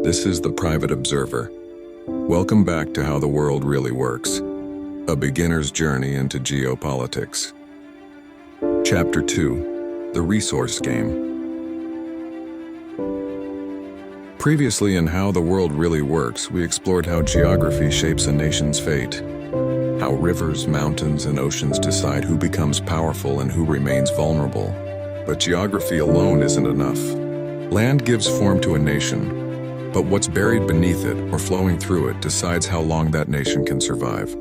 This is the Private Observer. Welcome back to How the World Really Works, a beginner's journey into geopolitics. Chapter 2, The Resource Game. Previously in How the World Really Works, we explored how geography shapes a nation's fate, how rivers, mountains, and oceans decide who becomes powerful and who remains vulnerable. But geography alone isn't enough. Land gives form to a nation, but what's buried beneath it or flowing through it decides how long that nation can survive.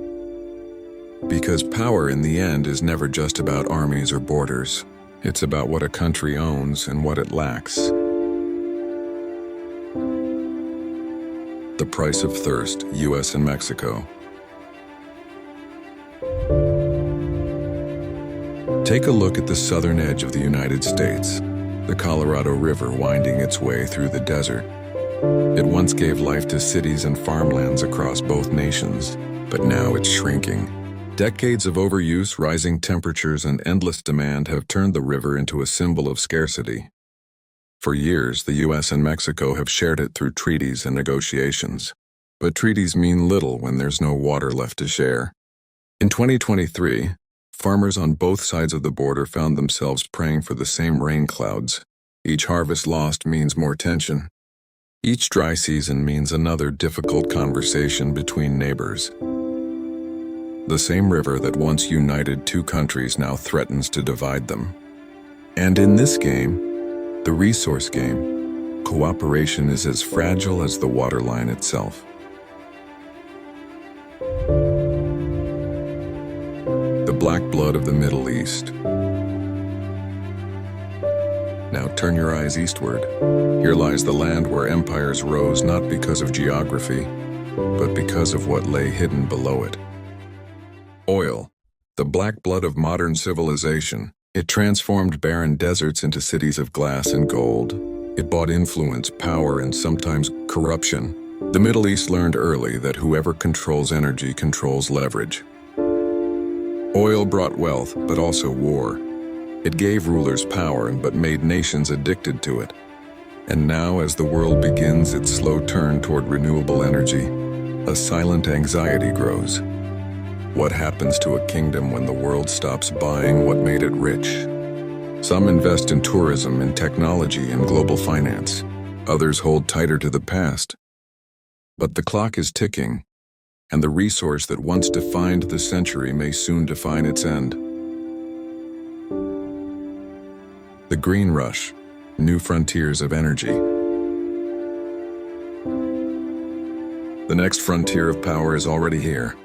Because power in the end is never just about armies or borders. It's about what a country owns and what it lacks. The price of thirst, US and Mexico. Take a look at the southern edge of the United States, the Colorado River winding its way through the desert. It once gave life to cities and farmlands across both nations, but now it's shrinking. Decades of overuse, rising temperatures, and endless demand have turned the river into a symbol of scarcity. For years, the US and Mexico have shared it through treaties and negotiations. But treaties mean little when there's no water left to share. In 2023, farmers on both sides of the border found themselves praying for the same rain clouds. Each harvest lost means more tension. Each dry season means another difficult conversation between neighbors. The same river that once united two countries now threatens to divide them. And in this game, the resource game, cooperation is as fragile as the waterline itself. The black blood of the Middle East. Now turn your eyes eastward. Here lies the land where empires rose not because of geography, but because of what lay hidden below it. Oil, the black blood of modern civilization. It transformed barren deserts into cities of glass and gold. It bought influence, power, and sometimes corruption. The Middle East learned early that whoever controls energy controls leverage. Oil brought wealth, but also war. It gave rulers power, but made nations addicted to it. And now, as the world begins its slow turn toward renewable energy, a silent anxiety grows. What happens to a kingdom when the world stops buying what made it rich? Some invest in tourism, in technology, and global finance. Others hold tighter to the past. But the clock is ticking, and the resource that once defined the century may soon define its end. The Green Rush, New Frontiers of Energy. The next frontier of power is already here.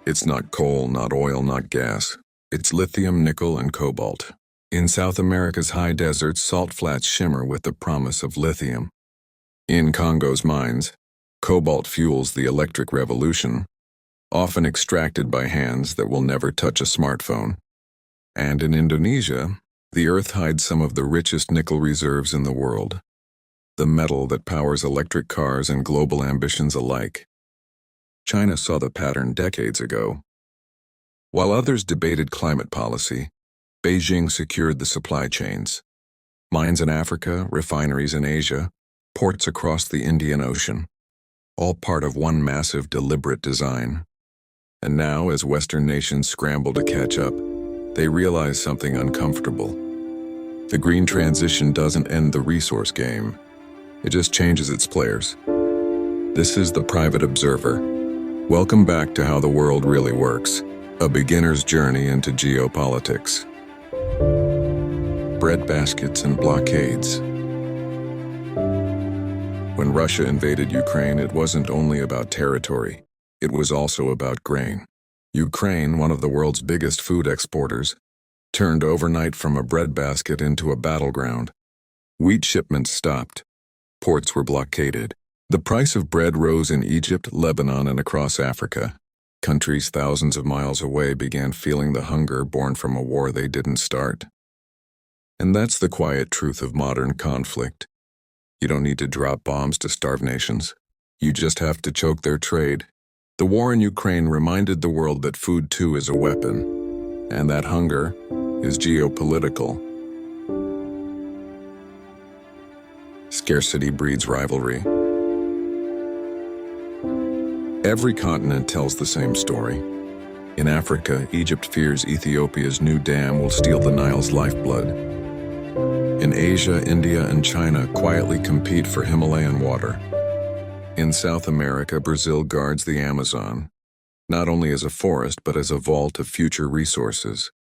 It's not coal, not oil, not gas. It's lithium, nickel, and cobalt. In South America's high deserts, salt flats shimmer with the promise of lithium. In Congo's mines, cobalt fuels the electric revolution, often extracted by hands that will never touch a smartphone. And in Indonesia, the earth hides some of the richest nickel reserves in the world, the metal that powers electric cars and global ambitions alike. China saw the pattern decades ago. While others debated climate policy, Beijing secured the supply chains. Mines in Africa, refineries in Asia, ports across the Indian Ocean, all part of one massive, deliberate design. And now, as Western nations scramble to catch up, they realize something uncomfortable. The green transition doesn't end the resource game. It just changes its players. This is the Private Observer. Welcome back to How the World Really Works, a beginner's journey into geopolitics. Breadbaskets and blockades. When Russia invaded Ukraine, it wasn't only about territory. It was also about grain. Ukraine, one of the world's biggest food exporters, turned overnight from a breadbasket into a battleground. Wheat shipments stopped. Ports were blockaded. The price of bread rose in Egypt, Lebanon, and across Africa. Countries thousands of miles away began feeling the hunger born from a war they didn't start. And that's the quiet truth of modern conflict. You don't need to drop bombs to starve nations. You just have to choke their trade. The war in Ukraine reminded the world that food too is a weapon, and that hunger is geopolitical. Scarcity breeds rivalry. Every continent tells the same story. In Africa, Egypt fears Ethiopia's new dam will steal the Nile's lifeblood. In Asia, India and China quietly compete for Himalayan water. In South America, Brazil guards the Amazon, not only as a forest but as a vault of future resources.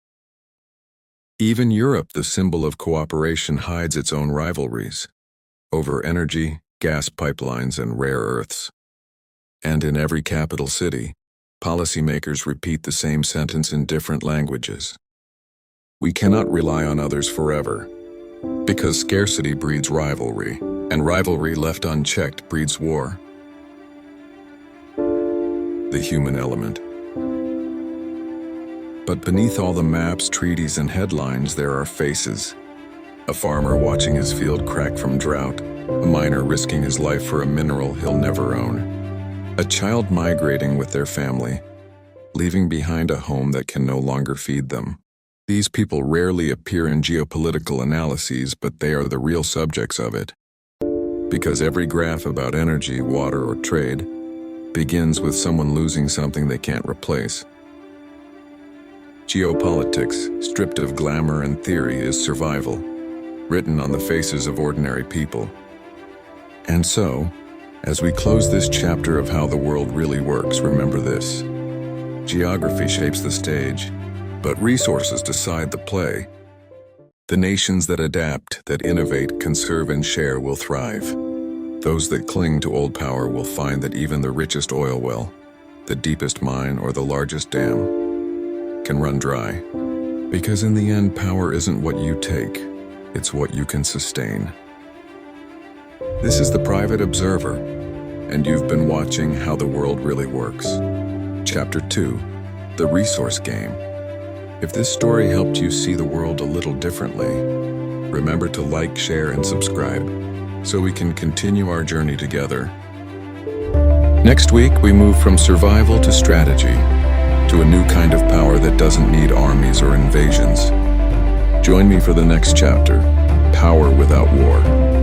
Even Europe, the symbol of cooperation, hides its own rivalries over energy, gas pipelines, and rare earths. And in every capital city, policymakers repeat the same sentence in different languages. We cannot rely on others forever, because scarcity breeds rivalry, and rivalry left unchecked breeds war. The human element. But beneath all the maps, treaties, and headlines, there are faces. A farmer watching his field crack from drought, a miner risking his life for a mineral he'll never own, a child migrating with their family, leaving behind a home that can no longer feed them. These people rarely appear in geopolitical analyses, but they are the real subjects of it. Because every graph about energy, water, or trade begins with someone losing something they can't replace. Geopolitics, stripped of glamour and theory, is survival, written on the faces of ordinary people. And so, as we close this chapter of how the world really works, remember this. Geography shapes the stage, but resources decide the play. The nations that adapt, that innovate, conserve, and share will thrive. Those that cling to old power will find that even the richest oil well, the deepest mine, or the largest dam can run dry. Because in the end, power isn't what you take, it's what you can sustain. This is The Private Observer, and you've been watching How the World Really Works. Chapter 2, The Resource Game. If this story helped you see the world a little differently, remember to like, share, and subscribe so we can continue our journey together. Next week, we move from survival to strategy, to a new kind of power that doesn't need armies or invasions. Join me for the next chapter, Power Without War.